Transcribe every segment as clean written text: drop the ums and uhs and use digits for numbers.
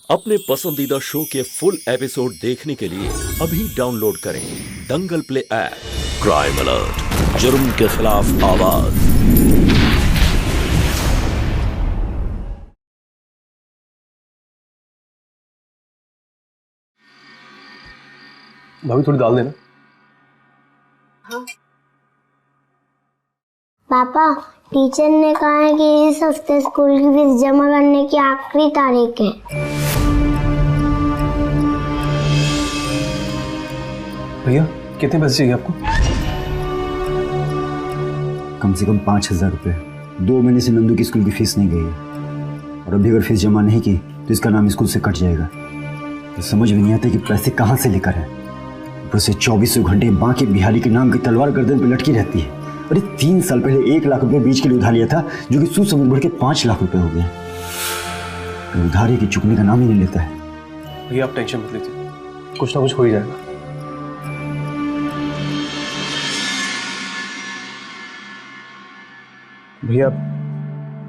अपने पसंदीदा शो के फुल एपिसोड देखने के लिए अभी डाउनलोड करें दंगल प्ले ऐप। क्राइम अलर्ट, जुर्म के खिलाफ आवाज। भाभी थोड़ी दाल देना। हाँ। पापा, टीचर ने कहा है कि इस हफ्ते स्कूल की फीस जमा करने की आखिरी तारीख है। भैया कितने पैसे चाहिए आपको? कम से कम 5,000 रुपये। 2 महीने से नंदू की स्कूल की फीस नहीं गई है और अभी अगर फीस जमा नहीं की तो इसका नाम स्कूल से कट जाएगा। तो समझ में नहीं आता कि पैसे कहाँ से लेकर है। ऊपर से 24 घंटे माँ के बिहारी के नाम की तलवार गर्दन पे लटकी रहती है। अरे 3 साल पहले 1 लाख रुपए बीच के लिए उधार लिया था, जो कि सूद समेत बढ़ के 5 लाख रुपए हो गए। उधारी की चुकने का नाम ही नहीं लेता है। भैया आप टेंशन मत लीजिए, कुछ ना कुछ हो ही जाएगा। भैया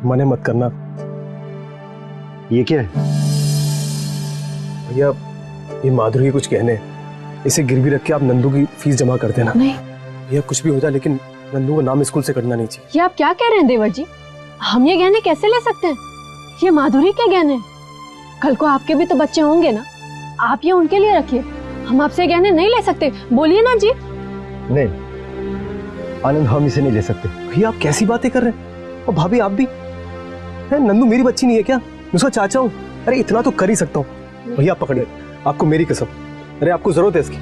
मने मत करना। ये क्या है? भैया ये माधुरी के कुछ कहने हैं, इसे गिरवी रख के आप नंदू की फीस जमा कर देना। नहीं भैया कुछ भी हो जाए लेकिन नंदू को नाम स्कूल से कटना नहीं चाहिए। ये आप क्या कह रहे हैं देवर जी? हम ये गहने कैसे ले सकते हैं? ये माधुरी के गहने हैं। कल को आपके भी तो बच्चे होंगे ना, आप ये उनके लिए रखिए। हम आपसे गहने नहीं ले सकते, बोलिए ना जी। नहीं आनंद, हम इसे नहीं ले सकते। भैया आप कैसी बातें कर रहे हैं? और भाभी आप भी है? नंदू मेरी बच्ची नहीं है क्या? मैं उसका चाचा हूँ। अरे इतना तो कर ही सकता हूँ। भैया आप पकड़िए, आपको मेरी कसम। अरे आपको जरूरत है इसकी।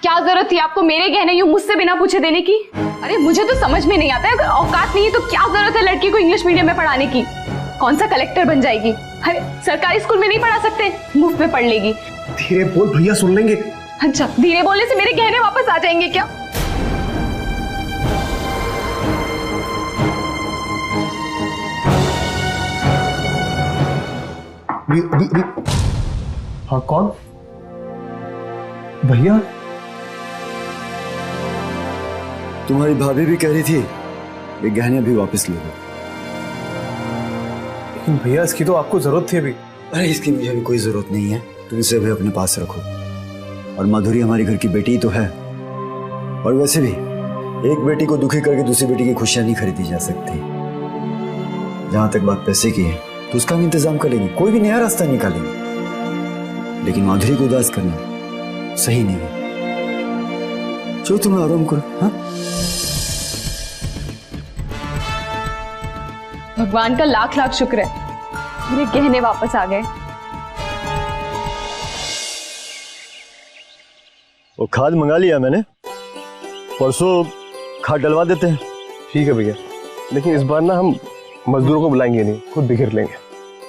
क्या जरूरत थी आपको मेरे गहने यूं मुझसे बिना पूछे देने की? अरे मुझे तो समझ में नहीं आता है, अगर औकात नहीं है तो क्या जरूरत है लड़की को इंग्लिश मीडियम में पढ़ाने की? कौन सा कलेक्टर बन जाएगी? अरे सरकारी स्कूल में नहीं पढ़ा सकते, मुफ्त में पढ़ लेगी। धीरे बोल, भैया सुन लेंगे। अच्छा, धीरे बोलने से मेरे गहने वापस आ जाएंगे क्या? हाँ कौन? भैया तुम्हारी भाभी भी कह रही थी ये गहने अभी वापस ले लो। लेकिन भैया इसकी तो आपको जरूरत थी अभी। अरे इसकी मुझे अभी कोई जरूरत नहीं है, तुम इसे अभी अपने पास रखो। और माधुरी हमारे घर की बेटी ही तो है। और वैसे भी एक बेटी को दुखी करके दूसरी बेटी की खुशियां नहीं खरीदी जा सकती। जहां तक बात पैसे की है तो उसका हम इंतजाम कर लेंगे, कोई भी नया रास्ता निकालेंगे। लेकिन माधुरी को उदास करना सही नहीं है। चलो तुम आराम करो। हाँ भगवान का लाख लाख शुक्र है, मेरे गहने वापस आ गए। वो खाद मंगा लिया मैंने, परसों खाद डलवा देते हैं। ठीक है भैया, लेकिन इस बार ना हम मजदूरों को बुलाएंगे नहीं, खुद बिखेर लेंगे।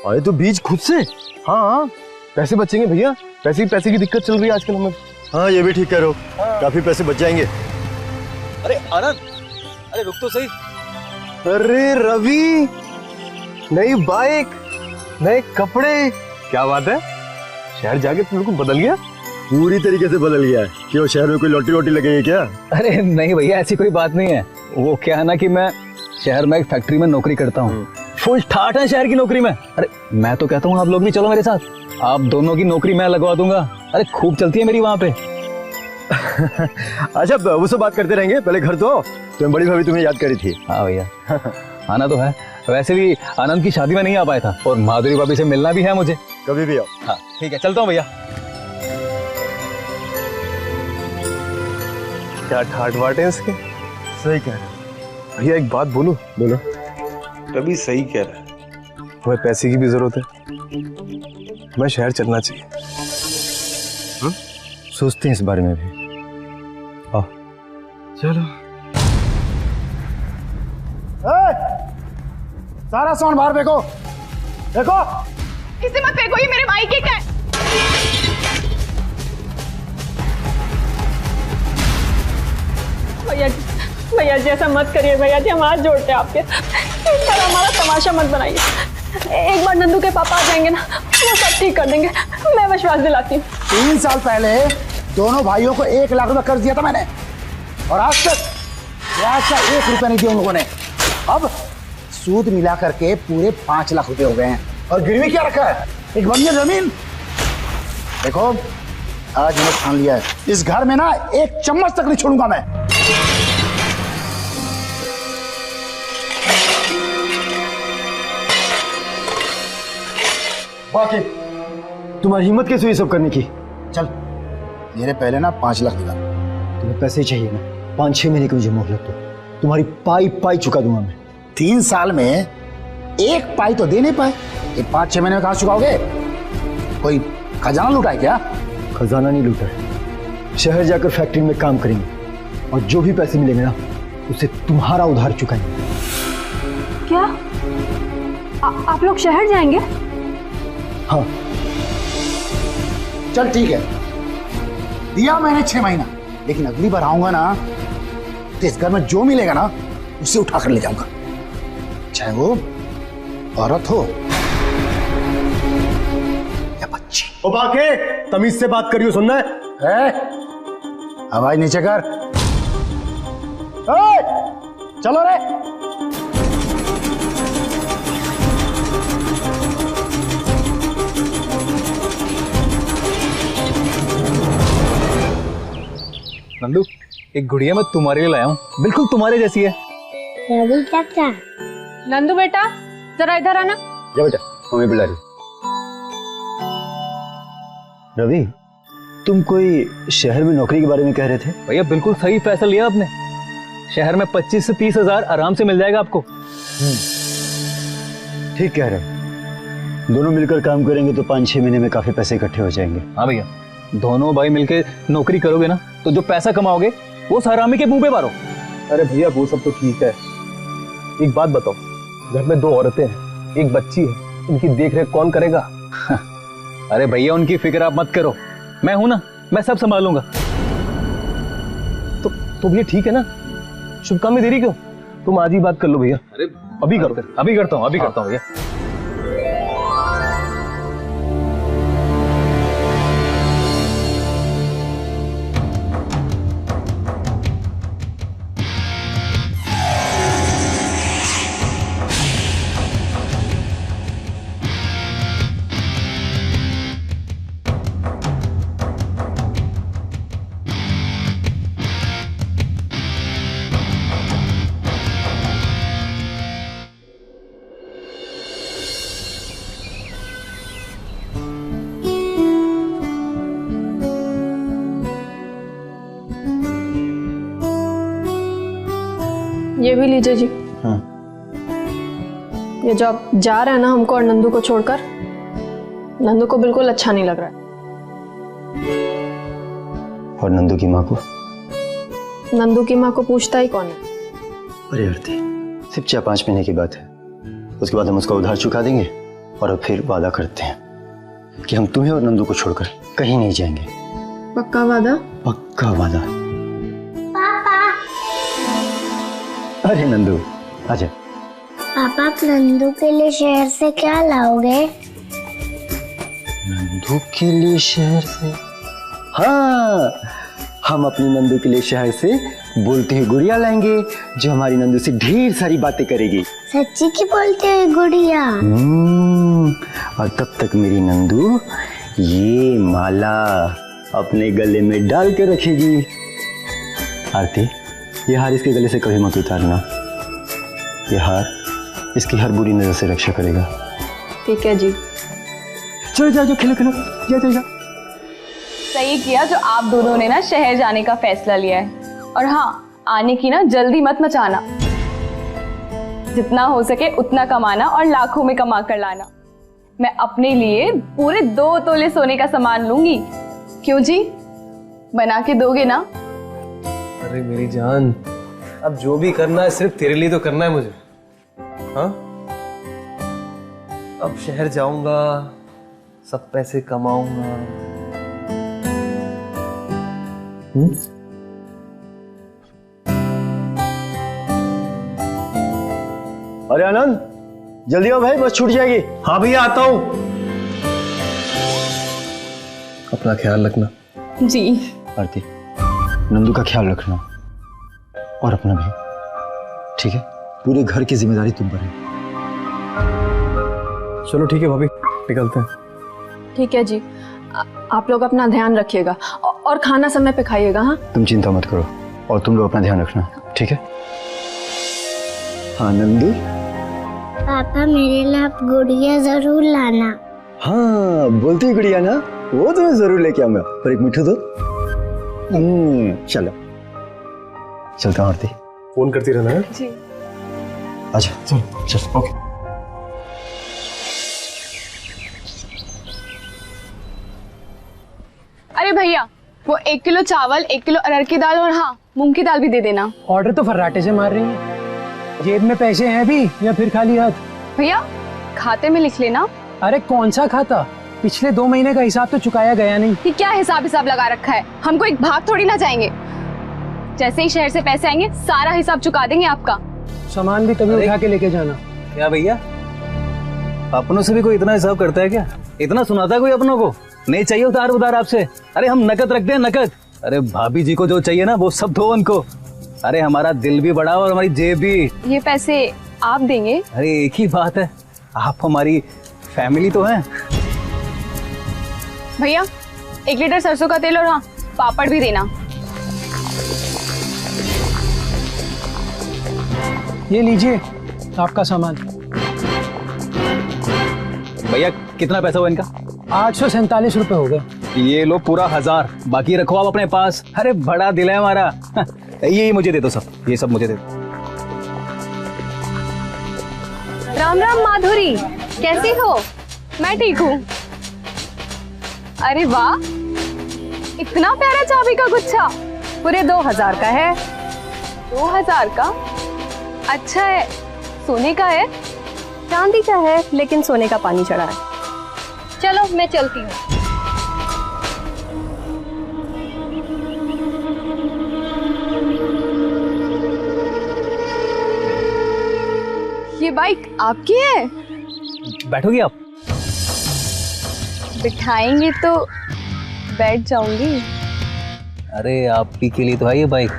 अरे तो बीज खुद से? हाँ पैसे बचेंगे भैया, पैसे की दिक्कत चल रही है आजकल हमें। हाँ ये भी ठीक कह रहे हो, काफी पैसे बच जाएंगे। अरे आनंद, अरे रुक तो सही। अरे रवि, नई बाइक, नए कपड़े, क्या बात है? शहर जाके तुम बिल्कुल बदल गया। पूरी तरीके से बदल गया है। क्यों, शहर में कोई लॉटरी वोटरी लगेगी क्या? अरे नहीं भैया, ऐसी कोई बात नहीं है। वो क्या है ना कि मैं शहर में एक फैक्ट्री में नौकरी करता हूँ। फुल ठाठ है शहर की नौकरी में। अरे मैं तो कहता हूँ आप लोग भी चलो मेरे साथ, आप दोनों की नौकरी मैं लगवा दूंगा। अरे खूब चलती है मेरी वहाँ पे। अच्छा वो सब बात करते रहेंगे, पहले घर तो आओ। तुम बड़ी भाभी तुम्हें याद करी थी। हाँ भैया आना तो है। वैसे भी आनंद की शादी में नहीं आ पाया था और माधुरी भाभी से मिलना भी है मुझे। कभी भी आओ। हाँ ठीक है, चलता हूँ भैया। क्या ठाट बाट है इसके। सही कह रहे हो भैया, एक बात बोलूं? बोलो। तभी सही कह रहा है, हमें पैसे की भी जरूरत है, हमें शहर चलना चाहिए। सोचते हैं इस बारे में भी। आओ चलो। सारा सामान बाहर फेंको, देखो। इसे मत फेंको, ये मेरे भाई के क्या है? भैया जी ऐसा मत करिए। भैया जी हम हाथ जोड़ते हैं आपके, इस तरह हमारा तमाशा मत बनाइए। एक बार नंदू के पापा आ जाएंगे ना, वो सब ठीक कर देंगे, मैं विश्वास दिलाती हूँ। 3 साल पहले दोनों भाइयों को 1 लाख रुपए कर्ज दिया था मैंने, और आज तक ब्याज का 1 रुपया नहीं दिया उन लोगों ने। अब सूद मिला करके पूरे 5 लाख रुपए हो गए हैं, और गिरवी क्या रखा है? एक बंजर जमीन। देखो, आज मैंने ठान लिया है, इस घर में ना एक चम्मच तक नहीं छोड़ूंगा मैं। वाकई तुम्हारी हिम्मत कैसे हुई सब करने की? चल, मेरे पहले ना 5 लाख निकाल। तुम्हें पैसे ही चाहिए ना? 5-6 महीने की मुझे मोहलत दो, तुम्हारी पाई पाई चुका दूंगा मैं। 3 साल में 1 पाई तो दे नहीं पाए, ये 5-6 महीने में कहाँ चुकाओगे? कोई खजाना लूटा है क्या? खजाना नहीं लूटा है, शहर जाकर फैक्ट्री में काम करेंगे, और जो भी पैसे मिलेंगे ना उसे तुम्हारा उधार चुकाएंगे। क्या आप लोग शहर जाएंगे? हाँ। चल ठीक है, दिया मैंने 6 महीना, लेकिन अगली बार आऊंगा ना तो इस घर में जो मिलेगा ना उसे उठा कर ले जाऊंगा, चाहे वो औरत हो या बच्ची। ओ बाके, तमीज से बात करियो, सुनना है? आवाज नीचे कर। चलो रे। नंदू, एक गुड़िया मैं तुम्हारे लिए लाया हूँ, बिल्कुल तुम्हारे जैसी है। रवि चाचा, नंदू बेटा जरा इधर आना। जा बेटा, मम्मी बुला रही। रवि, तुम कोई शहर में नौकरी के बारे में कह रहे थे? भैया बिल्कुल सही फैसला लिया आपने, शहर में 25 से 30 हजार आराम से मिल जाएगा आपको। ठीक कह रहे हो, दोनों मिलकर काम करेंगे तो 5-6 महीने में काफी पैसे इकट्ठे हो जाएंगे। हाँ भैया, दोनों भाई मिलके नौकरी करोगे ना तो जो पैसा कमाओगे वो हरामी के मुंह पे मारो। अरे भैया वो सब तो ठीक है, एक बात बताओ, घर में 2 औरतें हैं, एक बच्ची है, उनकी देखरेख कौन करेगा? अरे भैया उनकी फिक्र आप मत करो, मैं हूं ना, मैं सब संभालूंगा। तो भैया ठीक है ना, शुभ काम में देरी क्यों? तुम आज ही बात कर लो भैया। अरे अभी करो। अभी करता हूँ भैया। ये भी लीजिए जी। हाँ। ये जो आप जा रहे हैं ना हमको और नंदू को छोड़कर, नंदू को बिल्कुल अच्छा नहीं लग रहा है। और नंदू की माँ को? नंदू की माँ को पूछता ही कौन है? अरे आरती, सिर्फ 4-5 महीने की बात है, उसके बाद हम उसका उधार चुका देंगे, और अब फिर वादा करते हैं कि हम तुम्हें और नंदू को छोड़कर कहीं नहीं जाएंगे। पक्का वादा? पक्का वादा। पापा। अरे नंदू आजा। पापा, आप नंदू के लिए शहर से क्या लाओगे? नंदू के लिए शहर से? हाँ, हम अपनी नंदू के लिए शहर से बोलते हुए गुड़िया लाएंगे, जो हमारी नंदू से ढेर सारी बातें करेगी। सच्ची की बोलते हुए गुड़िया? और तब तक मेरी नंदू ये माला अपने गले में डाल के रखेगी। आरती, ये हार इसके गले से कभी मत उतारना, ये हार इसकी हर बुरी नजर से रक्षा करेगा। ठीक है जी। चलो जाओ, खेलो खेलो, जाओ। सही किया जो आप दोनों ने ना शहर जाने का फैसला लिया है, और हाँ, आने की ना जल्दी मत मचाना, जितना हो सके उतना कमाना और लाखों में कमा कर लाना। मैं अपने लिए पूरे 2 तोले सोने का सामान लूंगी। क्यों जी, बना के दोगे ना? अरे मेरी जान, अब जो भी करना है सिर्फ तेरे लिए तो करना है मुझे। हाँ, अब शहर जाऊंगा, सब पैसे कमाऊंगा। अरे आनंद, जल्दी आओ भाई, बस छूट जाएगी। हाँ भैया आता हूँ। अपना ख्याल रखना। जी। आरती, नंदू का ख्याल रखना और अपना भी, ठीक है? पूरे घर की जिम्मेदारी तुम पर है। चलो ठीक है भाभी, निकलते हैं। ठीक है जी, आप लोग अपना ध्यान रखिएगा और खाना समय पे खाइएगा। हाँ, तुम चिंता मत करो और तुम लोग अपना ध्यान रखना, ठीक है? हाँ नंदू। पापा मेरे लिए आप गुड़िया जरूर लाना। हाँ बोलती गुड़िया ना, वो तो मैं जरूर लेके आऊंगा, पर एक मिठू दो। चलो चलता हूँ आरती। फोन करती रहना है। जी। अच्छा चलो चल। ओके। अरे भैया, वो 1 किलो चावल, 1 किलो अरहर की दाल और हाँ मूंग की दाल भी दे देना। ऑर्डर तो फर्राटे से मार रही है। जेब में पैसे हैं भी या फिर खाली हाथ? भैया खाते में लिख लेना। अरे कौन सा खाता, पिछले 2 महीने का हिसाब तो चुकाया गया नहीं। ये क्या हिसाब लगा रखा है? हमको एक भाग थोड़ी ना जाएंगे। जैसे ही शहर से पैसे आएंगे सारा हिसाब चुका देंगे आपका। सामान भी तभी उठा के लेके जाना। क्या भैया, अपनों से भी कोई इतना हिसाब करता है क्या? इतना सुनाता है कोई अपनों को? नहीं चाहिए उधार उधार आपसे? अरे हम नकद रखते हैं, नकद। अरे भाभी जी को जो चाहिए ना वो सब दो उनको। अरे हमारा दिल भी बड़ा और हमारी जेब भी। ये पैसे आप देंगे? अरे एक ही बात है, आप हमारी फैमिली तो हैं। भैया 1 लीटर सरसों का तेल और हाँ पापड़ भी देना। ये लीजिए आपका सामान। भैया कितना पैसा हुआ इनका? 847 रुपए हो गए। ये लो पूरा 1000, बाकी रखो आप अपने पास। अरे बड़ा दिल है हमारा। ये मुझे दे दो सब, ये सब मुझे दे दो। राम राम माधुरी, कैसी हो? मैं ठीक हूँ। अरे वाह, इतना प्यारा चाबी का गुच्छा, पूरे 2000 का है। 2000 का? अच्छा है। सोने का है? चांदी का है लेकिन सोने का पानी चढ़ा है। चलो मैं चलती हूँ। ये बाइक आपकी है? बैठोगी आप? बिठाएंगे तो बैठ जाऊंगी। अरे आप ही के लिए तो है ये बाइक।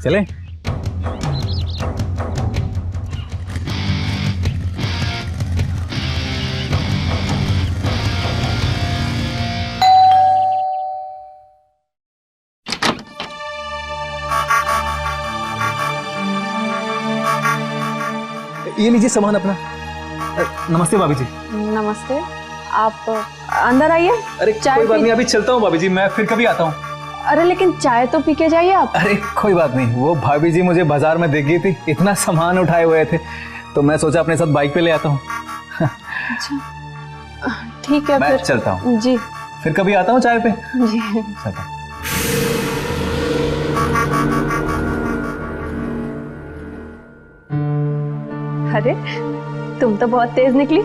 चले? ये लीजिए सामान अपना। नमस्ते भाभी जी। नमस्ते, आप अंदर आइए। अरे चाय कोई बात पी- नहीं, अभी चलता हूँ भाभी जी, मैं फिर कभी आता हूँ। अरे लेकिन चाय तो पी के जाइए आप। अरे कोई बात नहीं, वो भाभी जी मुझे बाजार में दिख गई थी, इतना सामान उठाए हुए थे तो मैं सोचा अपने साथ बाइक पे ले आता हूँ। ठीक है मैं फिर चलता हूँ, जी। फिर कभी आता हूँ चाय पे। जी। चलता हूँ। अरे तुम तो बहुत तेज निकली,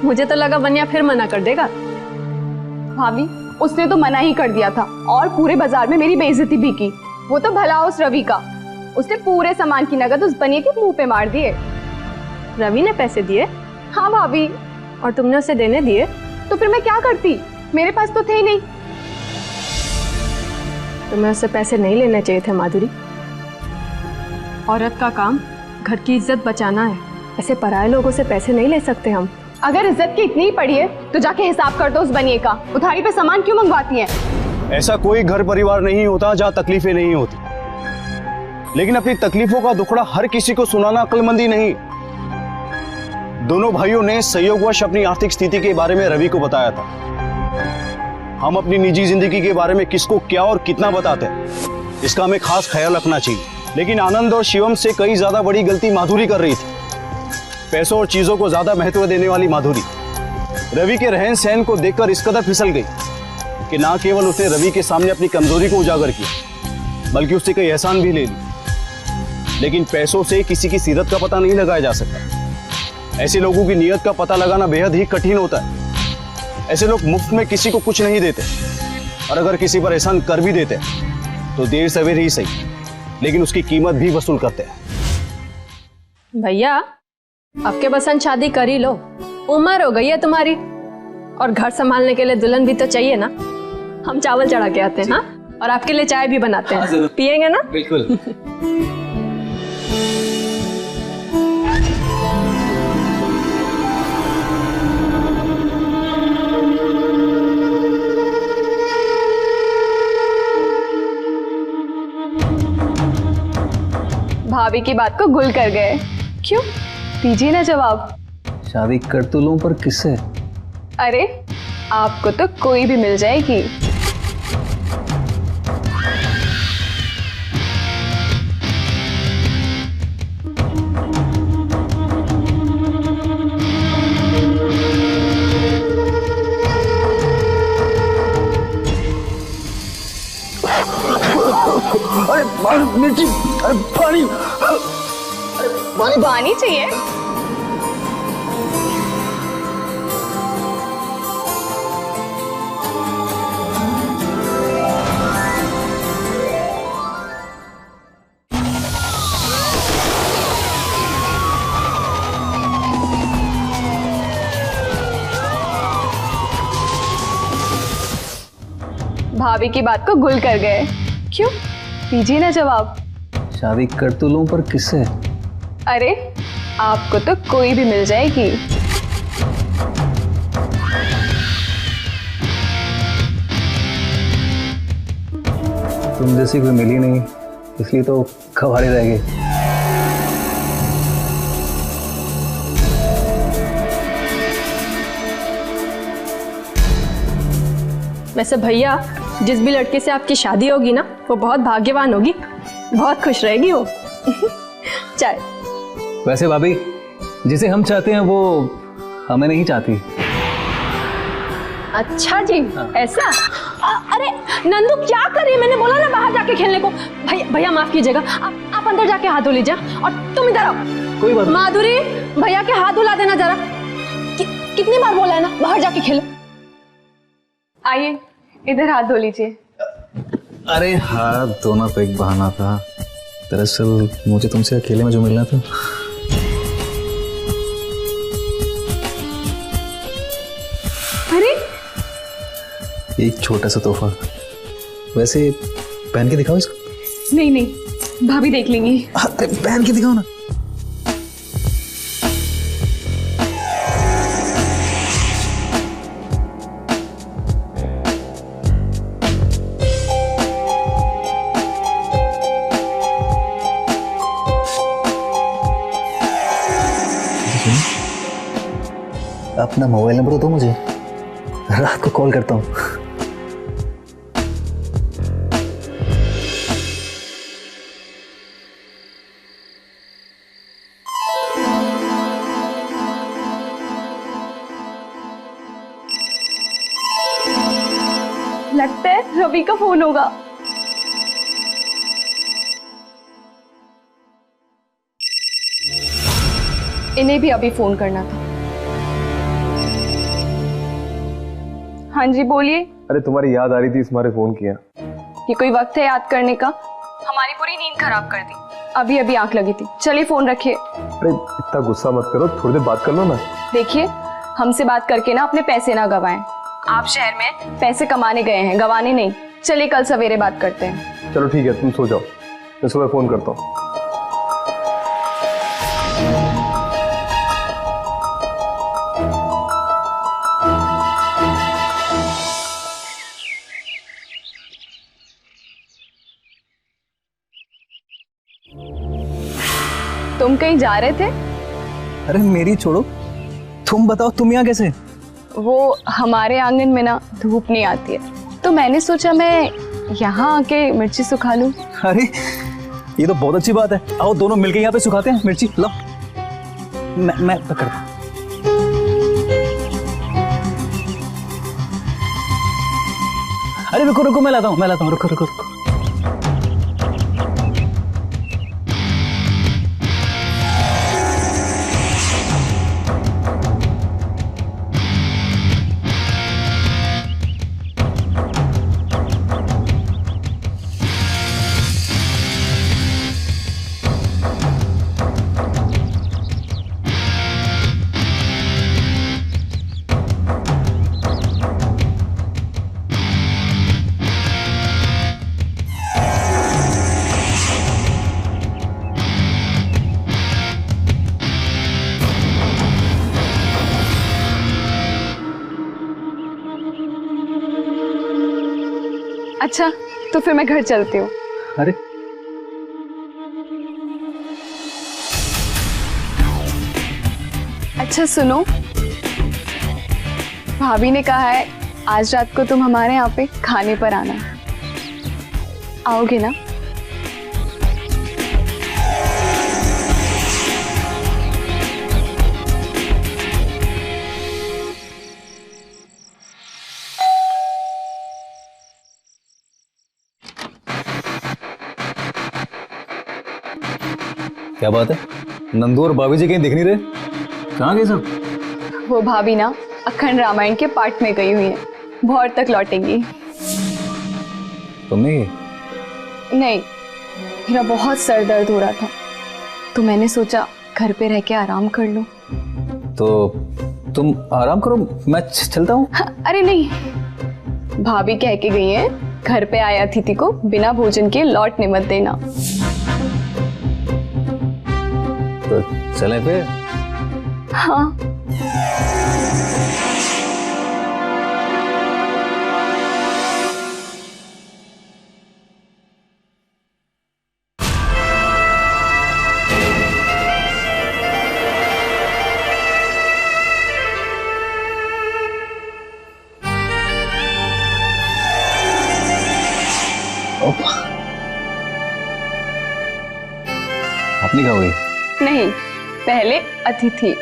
मुझे तो लगा बनिया फिर मना कर देगा। भाभी उसने तो मना ही कर दिया था और पूरे बाजार में मेरी बेइज्जती भी की। वो तो भला उस रवि का, उसने पूरे सामान की नकद उस बनिए के मुंह पे मार दिए। रवि ने पैसे दिए? हाँ भाभी। और तुमने उसे देने दिए? तो फिर मैं क्या करती, मेरे पास तो थे ही नहीं। तुम्हें उससे पैसे नहीं लेने चाहिए थे माधुरी। औरत का काम घर की इज्जत बचाना है, ऐसे पराये लोगों से पैसे नहीं ले सकते हम। अगर इज्जत की इतनी ही पड़ी है तो जाके हिसाब कर दो उस बनिए का। उधारी पे सामान क्यों मंगवाती हैं? ऐसा कोई घर परिवार नहीं होता जहाँ तकलीफें नहीं होती, लेकिन अपनी तकलीफों का दुखड़ा हर किसी को सुनाना अक्लमंदी नहीं। दोनों भाइयों ने संयोगवश अपनी आर्थिक स्थिति के बारे में रवि को बताया था। हम अपनी निजी जिंदगी के बारे में किसको क्या और कितना बताते हैं, इसका हमें खास ख्याल रखना चाहिए। लेकिन आनंद और शिवम से कई ज्यादा बड़ी गलती माधुरी कर रही थी। पैसों और चीजों को ज्यादा महत्व देने वाली माधुरी रवि के रहन सहन को देखकर इस कदर फिसल गई कि ना केवल उसने रवि के सामने अपनी कमजोरी को उजागर किया, बल्कि उससे कई एहसान भी ले ली। लेकिन पैसों से किसी की सीरत का पता नहीं लगाया जा सकता। ऐसे लोगों की नीयत का पता लगाना बेहद ही कठिन होता है। ऐसे लोग मुफ्त में किसी को कुछ नहीं देते, और अगर किसी पर एहसान कर भी देते हैं तो देर सवेर ही सही, लेकिन उसकी कीमत भी वसूल करते हैं। भैया आपके पसंद शादी कर ही लो, उम्र हो गई है तुम्हारी, और घर संभालने के लिए दुल्हन भी तो चाहिए ना। हम चावल चढ़ा के आते हैं, हाँ, और आपके लिए चाय भी बनाते हैं, पिएंगे ना? बिल्कुल। भाभी की बात को गुल कर गए। क्यों? दीजिए ना जवाब। शादी कर तो लूं, पर किससे? अरे आपको तो कोई भी मिल जाएगी। अरे मिर्ची, अरे पानी, पानी चाहिए? भाभी की बात को गुल कर गए। क्यों? दीजिए ना जवाब। शादी कर तो लूं, पर किससे? अरे आपको तो कोई भी मिल जाएगी। तुम जैसी कोई मिली नहीं, इसलिए तो खवारे रह गए। वैसे भैया, जिस भी लड़के से आपकी शादी होगी ना, वो बहुत भाग्यवान होगी, बहुत खुश रहेगी वो। चाय। वैसे भाभी, जिसे हम चाहते हैं वो हमें नहीं चाहती। अच्छा जी, ऐसा? अरे नंदू क्या कर रही है? मैंने बोला ना बाहर जाके खेलने को। भैया माफ कीजिएगा, आप अंदर जाके हाथ धो लीजिए, और तुम इधर आओ। कोई बात। माधुरी, भैया के हाथ धुला देना जरा। कितनी बार बोला है ना, बाहर जाके खेलो। आइए इधर हाथ धो लीजिए। अरे हाथ धोना तो एक बहाना था, दरअसल मुझे तुमसे अकेले में जो मिलना था। अरे एक छोटा सा तोहफा, वैसे पहन के दिखाओ इसको। नहीं नहीं, भाभी देख लेंगी। अरे पहन के दिखाओ ना। अपना मोबाइल नंबर तो दो मुझे, रात को कॉल करता हूँ। लगता है रवि का फोन होगा। इन्हें भी अभी फोन करना था। हाँ जी बोलिए। अरे तुम्हारी याद आ रही थी, तुम्हारे फोन किया। ये कोई वक्त है याद करने का? हमारी पूरी नींद खराब कर दी। अभी अभी आंख लगी थी। चलिए फोन रखिए। अरे इतना गुस्सा मत करो, थोड़ी देर बात कर लो ना। देखिए, हमसे बात करके ना अपने पैसे ना गवाएं। आप शहर में पैसे कमाने गए हैं, गवाने नहीं। चलिए कल सवेरे बात करते हैं। चलो ठीक है, तुम सो जाओ, मैं सुबह फोन करता हूँ। तुम कहीं जा रहे थे? अरे मेरी छोड़ो, तुम बताओ तुम यहाँ कैसे? वो हमारे आंगन में ना धूप नहीं आती है, तो मैंने सोचा मैं यहाँ आके मिर्ची सुखा लूं। अरे ये तो बहुत अच्छी बात है, आओ दोनों मिलके यहाँ पे सुखाते हैं मिर्ची। लो मैं पकड़ता हूँ। अरे रुको रुको, मैं लाता हूँ, रुको रुको रुको। अच्छा तो फिर मैं घर चलती हूँ। अरे अच्छा सुनो, भाभी ने कहा है आज रात को तुम हमारे यहाँ पे खाने पर आना, आओगे ना? क्या बात है, नंदू और भाभी जी कहीं दिख नहीं रहे, कहाँ गए सब? वो भाभी ना अखंड रामायण के पाठ में गई हुई है, भोर तक लौटेंगी। तुम नहीं गई? नहीं, मेरा बहुत सर दर्द हो रहा था तो मैंने सोचा घर पे रह के आराम कर लूं। तो तुम आराम करो, मैं चलता हूँ। अरे नहीं, भाभी कह के गई है घर पे आए अतिथि को बिना भोजन के लौटने मत देना। तो चलें फिर? हाँ। अपनी क्या हुई? नहीं, पहले अतिथि।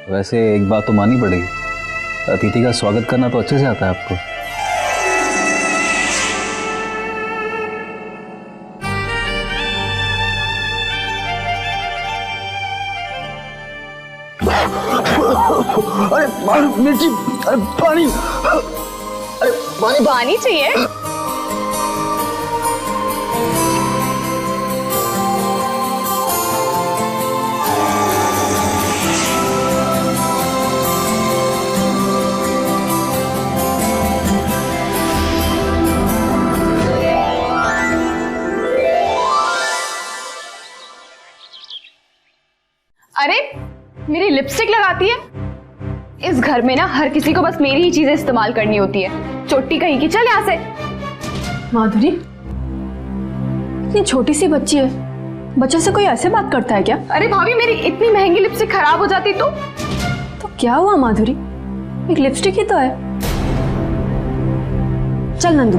वैसे एक बात तो माननी पड़ेगी, अतिथि का स्वागत करना तो अच्छे से आता है आपको। अरे मिर्ची, अरे पानी, अरे पानी चाहिए? अरे मेरी लिपस्टिक लगाती है। इस घर में ना हर किसी को बस मेरी ही चीजें इस्तेमाल करनी होती है। चोटी कहीं की, चल यहाँ से। माधुरी, इतनी छोटी सी बच्ची है, बच्चे से कोई ऐसे बात करता है क्या? अरे भाभी, मेरी इतनी महंगी लिपस्टिक खराब हो जाती तो क्या हुआ माधुरी, एक लिपस्टिक ही तो है। चल नंदू,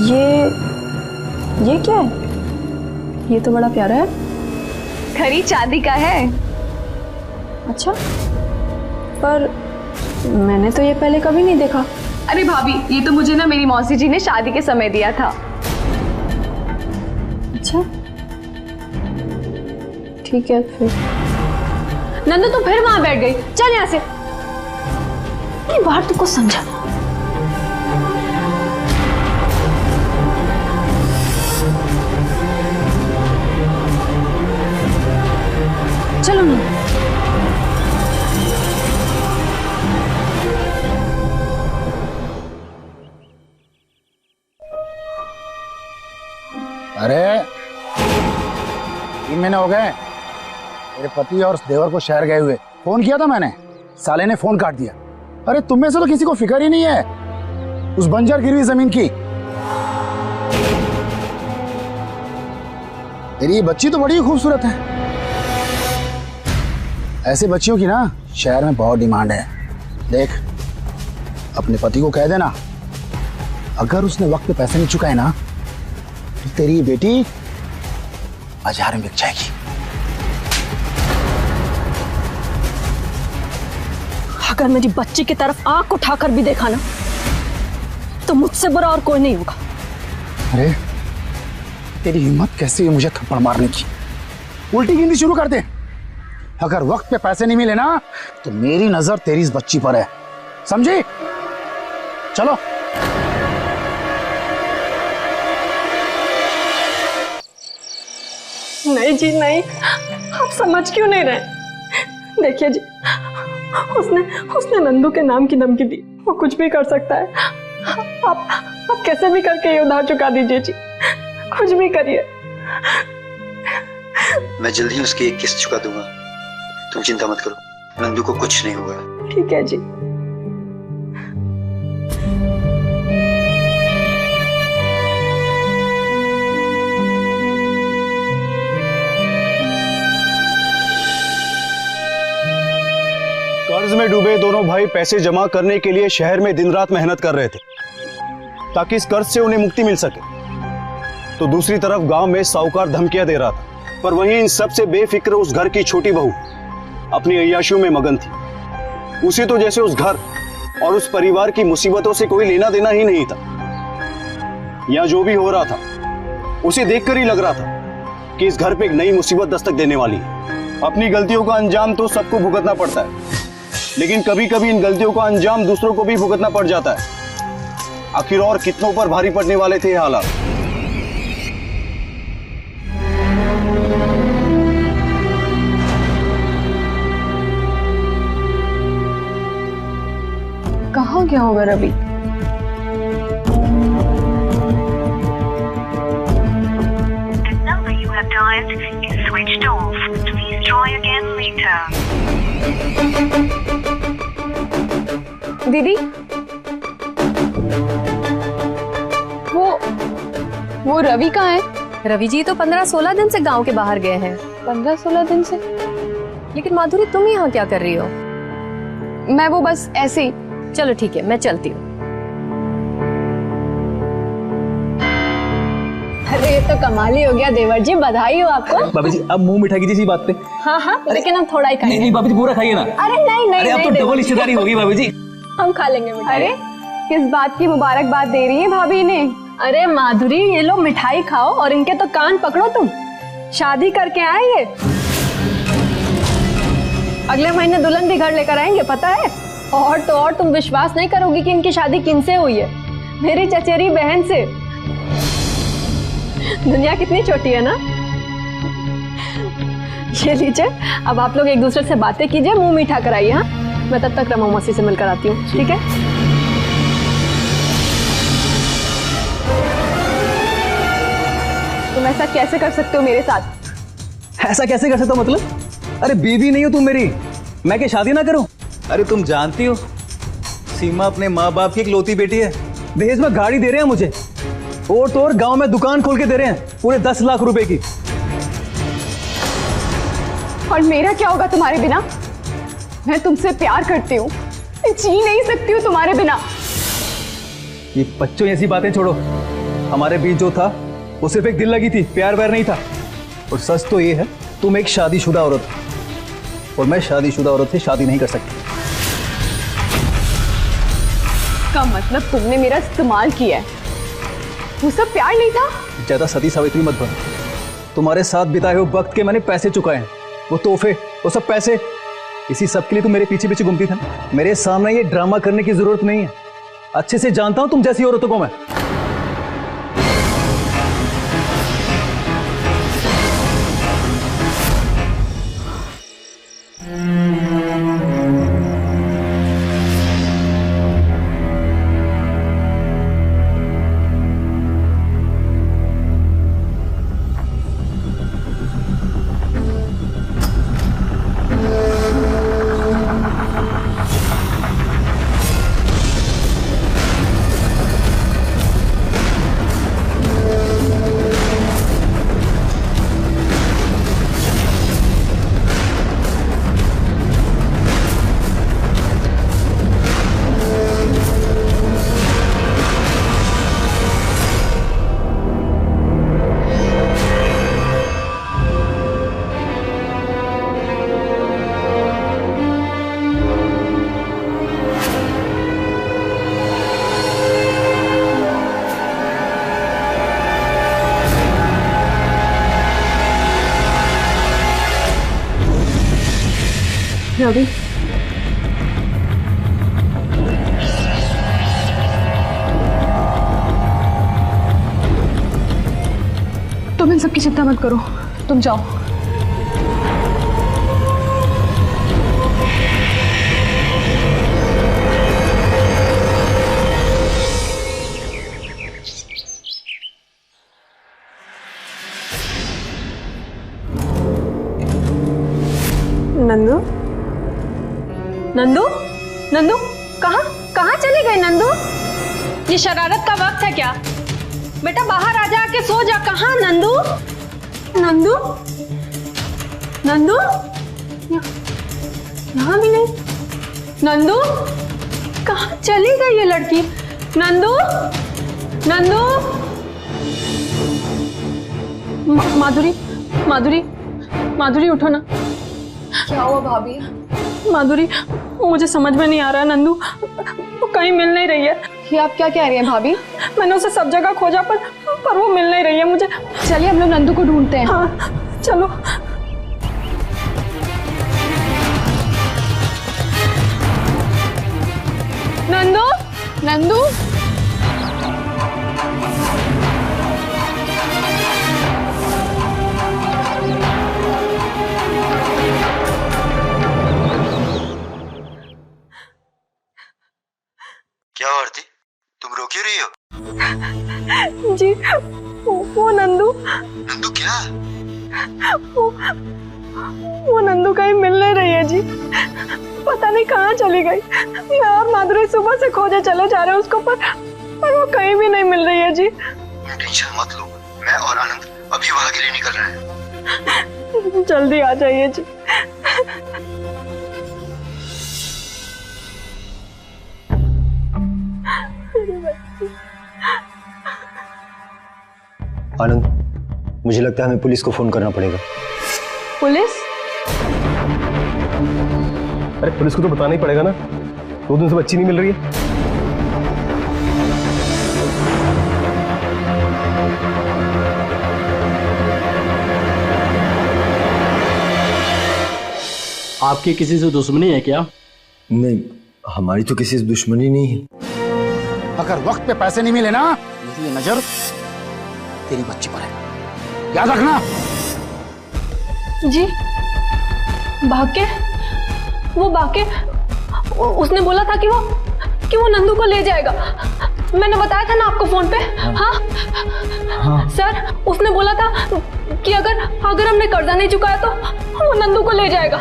ये क्या है? ये तो बड़ा प्यारा है। खरी चांदी का है। अच्छा, पर मैंने तो ये पहले कभी नहीं देखा। अरे भाभी, ये तो मुझे ना मेरी मौसी जी ने शादी के समय दिया था। अच्छा ठीक है फिर। नंदू तू फिर वहां बैठ गई, चल यहाँ से। ये बाहर तुमको समझा। चलो ना। अरे 3 महीने हो गए मेरे पति और देवर को शहर गए हुए। फोन किया था मैंने, साले ने फोन काट दिया। अरे तुम में से तो किसी को फिक्र ही नहीं है उस बंजर गिरवी जमीन की। तेरी ये बच्ची तो बड़ी खूबसूरत है। ऐसे बच्चियों की ना शहर में बहुत डिमांड है। देख, अपने पति को कह देना अगर उसने वक्त पे पैसे नहीं चुकाए ना तो तेरी बेटी बाजार में बिक जाएगी। अगर मेरी बच्ची की तरफ आंख उठाकर भी देखा ना तो मुझसे बुरा और कोई नहीं होगा। अरे तेरी हिम्मत कैसी है मुझे थप्पड़ मारने की? उल्टी गिनती शुरू कर दे। अगर वक्त पे पैसे नहीं मिले ना तो मेरी नजर तेरी इस बच्ची पर है, समझी? चलो। नहीं जी नहीं, आप समझ क्यों नहीं रहे? देखिए जी, उसने नंदू के नाम की धमकी दी। वो कुछ भी कर सकता है। आप कैसे भी करके ये उधार चुका दीजिए जी, कुछ भी करिए। मैं जल्दी ही उसकी एक किस्त चुका दूंगा, तुम चिंता मत करो, नंदू को कुछ नहीं होगा। ठीक है जी। कर्ज में डूबे दोनों भाई पैसे जमा करने के लिए शहर में दिन रात मेहनत कर रहे थे ताकि इस कर्ज से उन्हें मुक्ति मिल सके। तो दूसरी तरफ गांव में साहूकार धमकियां दे रहा था, पर वहीं इन सब से बेफिक्र उस घर की छोटी बहू अपनी अय्याशियों में मगन थी। उसे तो जैसे उस घर और उस परिवार की मुसीबतों से कोई लेना देना ही नहीं था। यहां जो भी हो रहा था उसे देखकर ही लग रहा था कि इस घर पे एक नई मुसीबत दस्तक देने वाली है। अपनी गलतियों का अंजाम तो सबको भुगतना पड़ता है, लेकिन कभी कभी इन गलतियों का अंजाम दूसरों को भी भुगतना पड़ जाता है। आखिर और कितनों पर भारी पड़ने वाले थे ये हालात। कहाँ गया होगा Ravi? Switched off. Please try again later. दीदी, वो रवि कहाँ है? रवि जी तो 15-16 दिन से गांव के बाहर गए हैं। 15-16 दिन से? लेकिन माधुरी तुम यहाँ क्या कर रही हो? मैं वो बस ऐसे ही। चलो ठीक है, मैं चलती हूँ। अरे ये तो कमाल ही हो गया देवर जी, बधाई हो आपको। भाभी जी अब मुंह मिठा कीजिए इसी बात पे। हाँ, लेकिन हम थोड़ा ही खाएंगे। नहीं भाभी जी पूरा खाइए ना। अरे नहीं अरे अब तो डबल रिश्तेदारी होगी भाभी जी। हम खा लेंगे मिठाई। अरे किस बात की मुबारकबाद दे रही है भाभी ने? अरे माधुरी, ये लो मिठाई खाओ और इनके तो कान पकड़ो। तुम शादी करके आए ये, अगले महीने दुल्हन भी घर लेकर आएंगे, पता है? और तो और तुम विश्वास नहीं करोगी कि इनकी शादी किनसे हुई है, मेरी चचेरी बहन से। दुनिया कितनी छोटी है ना। ये लीजिए, अब आप लोग एक दूसरे से बातें कीजिए, मुंह मीठा कराइए। हाँ, मैं तब तक रमा मौसी से मिलकर आती हूँ, ठीक है? तुम ऐसा कैसे कर सकते हो मेरे साथ? ऐसा कैसे कर सकता हूँ मतलब? अरे बीवी नहीं हो तुम मेरी, मैं क्या शादी ना करूं? अरे तुम जानती हो सीमा अपने माँ बाप की इकलौती बेटी है। दहेज में गाड़ी दे रहे हैं मुझे, और तो और गांव में दुकान खोल के दे रहे हैं पूरे 10 लाख रुपए की। और मेरा क्या होगा तुम्हारे बिना? मैं तुमसे प्यार करती हूँ, जी नहीं सकती हूँ तुम्हारे बिना। ये बच्चों ऐसी बातें छोड़ो, हमारे बीच जो था वो सिर्फ एक दिल लगी थी, प्यार व्यार नहीं था। और सच तो ये है तुम एक शादीशुदा औरत हो और मैं शादीशुदा औरत से शादी नहीं कर सकती। का मतलब तुमने मेरा इस्तेमाल किया है, वो सब प्यार नहीं था? ज्यादा सती सावित्री मत बनो। तुम्हारे साथ बिताए हुए वक्त के मैंने पैसे चुकाए हैं, वो तोहफे, वो सब पैसे, इसी सब के लिए तुम मेरे पीछे पीछे घूमती थी। मेरे सामने ये ड्रामा करने की जरूरत नहीं है, अच्छे से जानता हूं तुम जैसी औरतों को मैं। रवि, तुम इन सबकी चिंता मत करो, तुम जाओ। नंदू, नंदू, नंदू, कहाँ चले गए नंदू? ये शरारत का वक्त है क्या? बेटा बाहर आ जा, के सो जा। कहाँ नंदू? नंदू, नंदू, यहाँ भी नहीं। नंदू, कहाँ चली गई ये लड़की? नंदू, नंदू, माधुरी, माधुरी, माधुरी उठो ना। क्या हुआ भाभी? माधुरी, मुझे समझ में नहीं आ रहा, नंदू वो कहीं मिल नहीं रही है। ये आप क्या कह रही हैं भाभी? मैंने उसे सब जगह खोजा पर वो मिल नहीं रही है मुझे। चलिए हम लोग नंदू को ढूंढते हैं। हाँ चलो। नंदू, नंदू, क्या आरती, तुम रो क्यों रही हो? जी वो नंदू। नंदू क्या? वो नंदू कहीं मिल नहीं रही है जी, पता नहीं कहाँ चली गई। यार माधुरी सुबह से खोजे चले जा रहे हैं उसको पर वो कहीं भी नहीं मिल रही है जी। तुम टेंशन मत लो, मैं और आनंद अभी वहाँ के लिए निकल रहे हैं। जल्दी आ जाइए जी। आनंद, मुझे लगता है हमें पुलिस को फोन करना पड़ेगा। पुलिस? अरे पुलिस को तो बताना ही पड़ेगा ना, 2 दिन से बच्ची नहीं मिल रही है। आपकी किसी से दुश्मनी है क्या? नहीं, हमारी तो किसी से दुश्मनी नहीं है। अगर वक्त पे पैसे नहीं मिले ना, मेरी नजर तेरी बच्ची पर है, याद रखना। जी भाग्य, वो भाग्य उसने बोला था कि वो नंदू को ले जाएगा। मैंने बताया था ना आपको फोन पे। हाँ सर, उसने बोला था कि अगर हमने कर्जा नहीं चुकाया तो वो नंदू को ले जाएगा।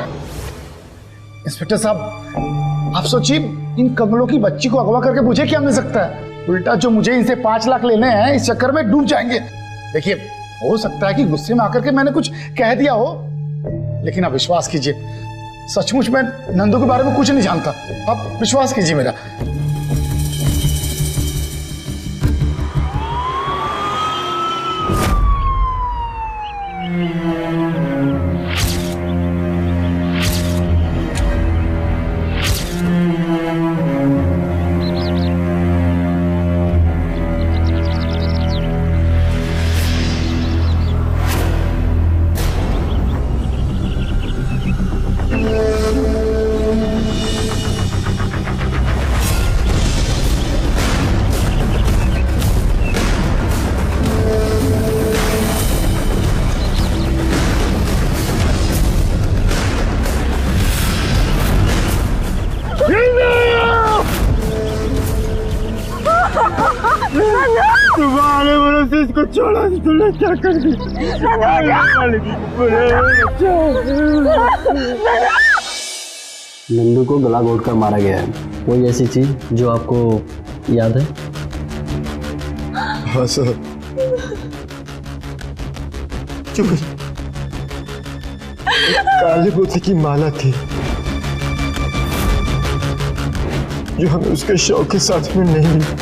इंस्पेक्टर साहब, आप सोचिए, इन कमलों की बच्ची को अगवा करके मुझे क्या मिल सकता है? उल्टा जो मुझे इनसे 5 लाख लेने हैं, इस चक्कर में डूब जाएंगे। देखिए, हो सकता है कि गुस्से में आकर के मैंने कुछ कह दिया हो, लेकिन आप विश्वास कीजिए, सचमुच मैं नंदू के बारे में कुछ नहीं जानता। आप विश्वास कीजिए मेरा। तुम्हारे भरोसे इसको छोड़ा, तूने क्या कर दी? नंदू को गला घोट कर मारा गया है। कोई ऐसी चीज जो आपको याद है? हाँ सर, काले मोती की माला थी जो हमें उसके शौक के साथ में नहीं मिली।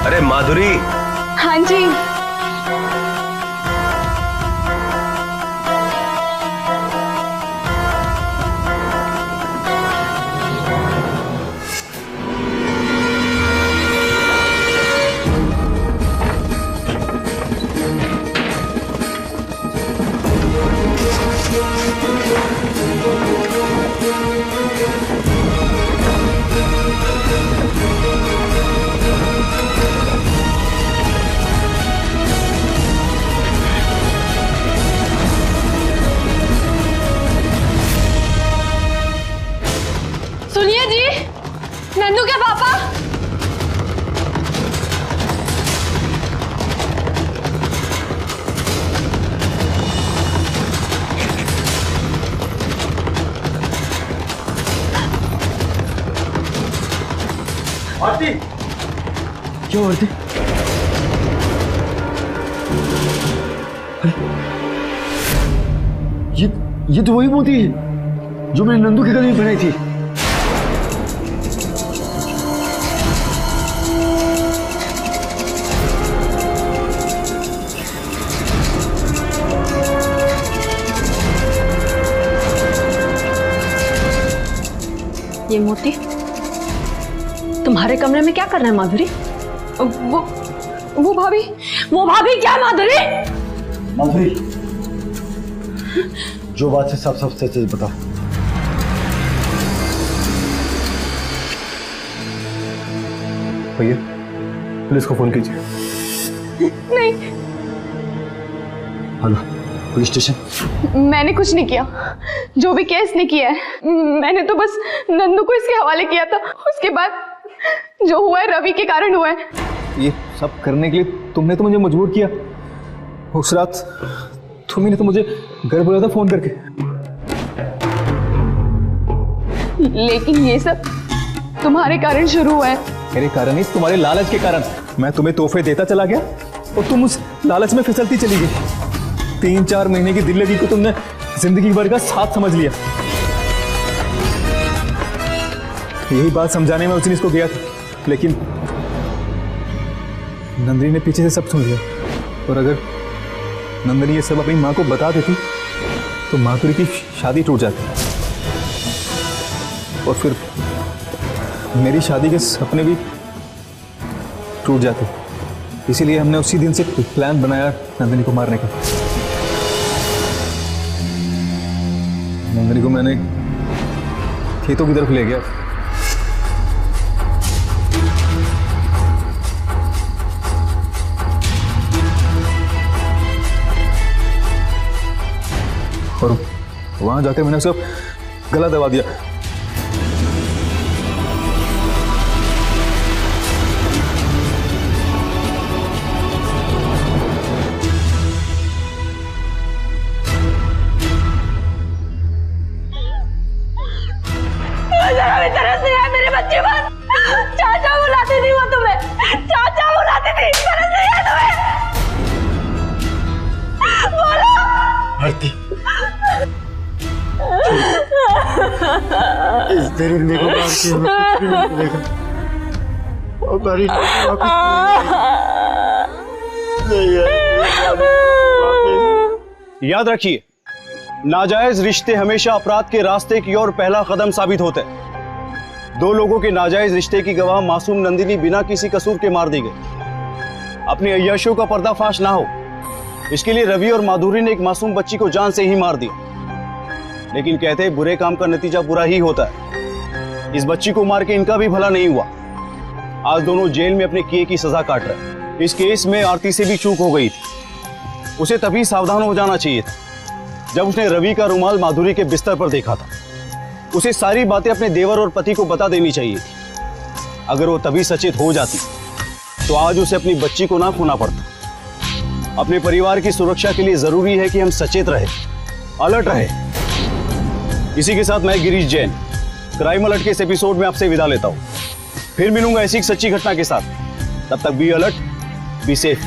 अरे माधुरी। हाँ जी। क्यों आरती? ये तो वही मोती है जो मैंने नंदू के गले में पहनाई थी। ये मोती तुम्हारे कमरे में क्या कर रहा है माधुरी? वो भाभी क्या माधुरी? माधुरी, जो बात है सब सच बताओ। भैया पुलिस को फोन कीजिए। नहीं, हेलो पुलिस स्टेशन। मैंने कुछ नहीं किया। जो भी केस ने किया है मैंने तो बस नंदू को इसके हवाले किया था। उसके बाद जो हुआ है रवि के कारण हुआ है। ये सब करने के लिए तुमने तो मुझे मजबूर किया। उस रात तुम्ही ने तो मुझे घर बुलाया था फोन करके। लेकिन ये सब तुम्हारे कारण शुरू हुआ है। मेरे कारण नहीं, तुम्हारे लालच के कारण। मैं तुम्हें तोहफे देता चला गया और तुम उस लालच में फिसलती चली गई। 3-4 महीने की दिल लगी को तुमने जिंदगी भर का साथ समझ लिया। यही बात समझाने में उस दिन इसको गया था, लेकिन नंदिनी ने पीछे से सब सुन लिया। और अगर नंदिनी ये सब अपनी माँ को बता देती तो माधुरी की शादी टूट जाती और फिर मेरी शादी के सपने भी टूट जाते। इसीलिए हमने उसी दिन से प्लान बनाया नंदिनी को मारने का। नंदिनी को मैंने खेतों की तरफ ले गया। और वहां जाकर मैंने उसे गला दबा दिया। मेरे बच्चे पर चाचा बुलाती थी, वो तुम्हें चाचा बुलाती थी। तरस नहीं है तुम्हें? बोलो आरती, इस दरिंदे को मार के हमें कुछ भी नहीं मिलेगा। हमारी याद रखिए, नाजायज रिश्ते हमेशा अपराध के रास्ते की ओर पहला कदम साबित होते हैं। 2 लोगों के नाजायज रिश्ते की गवाह मासूम नंदिनी बिना किसी कसूर के मार दी गई। अपनी अय्याशियों का पर्दाफाश ना हो, इसके लिए रवि और माधुरी ने एक मासूम बच्ची को जान से ही मार दिया। लेकिन कहते हैं बुरे काम का नतीजा बुरा ही होता है। इस बच्ची को मार के इनका भी भला नहीं हुआ। आज दोनों जेल में अपने किए की सजा काट रहे हैं। इस केस में आरती से भी चूक हो गई थी। उसे तभी सावधान हो जाना चाहिए था जब उसने रवि का रुमाल माधुरी के बिस्तर पर देखा था। उसे सारी बातें अपने देवर और पति को बता देनी चाहिए थी। अगर वो तभी सचेत हो जाती तो आज उसे अपनी बच्ची को ना खोना पड़ता। अपने परिवार की सुरक्षा के लिए जरूरी है कि हम सचेत रहे, अलर्ट रहे। इसी के साथ मैं गिरीश जैन क्राइम अलर्ट के इस एपिसोड में आपसे विदा लेता हूं। फिर मिलूंगा ऐसी एक सच्ची घटना के साथ। तब तक बी अलर्ट, बी सेफ।